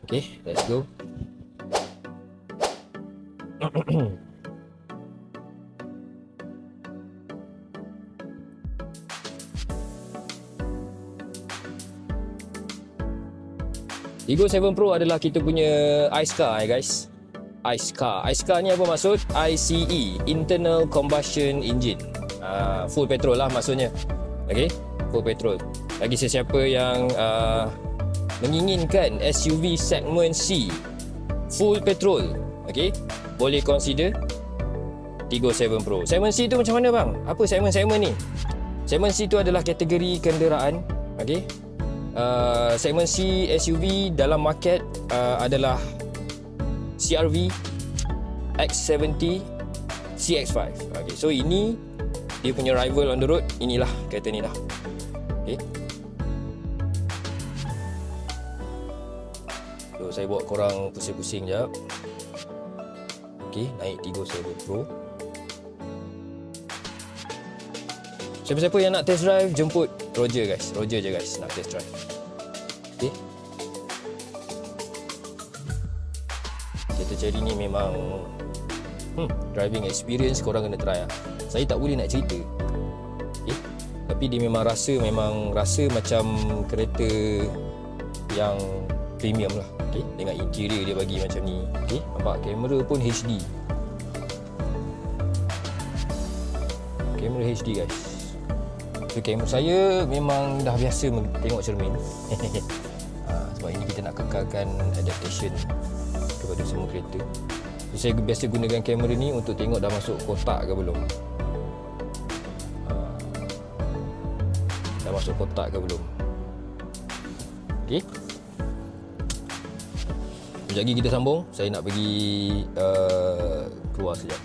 Okay, let's go. Tigo 7 Pro adalah kita punya ICE car guys. ICE car ni apa maksud? ICE, Internal Combustion Engine. Full petrol lah maksudnya. Okay, full petrol. Bagi sesiapa yang menginginkan SUV segmen C full petrol, okay, boleh consider Tigo 7 Pro. Segmen C tu macam mana bang? Apa segmen-segmen ni? Segmen C tu adalah kategori kenderaan, okay. Segmen C SUV dalam market adalah CR-V, X70, CX-5. Okay, so ini dia punya rival on the road. Inilah kereta ni lah. Okay. So saya buat korang pusing-pusing jap. Okay, naik Tigo 7 Pro. Siapa-siapa yang nak test drive, jemput Roger guys. Roger je guys nak test drive. Okay. Kereta Cherry ni memang driving experience korang kena try lah. Saya tak boleh nak cerita. Okay. Tapi dia memang rasa macam kereta yang premium lah. Okay. Dengan interior dia bagi macam ni. Okay. Nampak kamera pun HD. Kamera HD guys. So, kamera saya memang dah biasa tengok cermin. Sebab ini kita nak kekalkan adaptation kepada semua kereta. So, saya biasa gunakan kamera ni untuk tengok dah masuk kotak ke belum. Dah masuk kotak ke belum. Okay. Sekejap lagi kita sambung. Saya nak pergi keluar sekejap.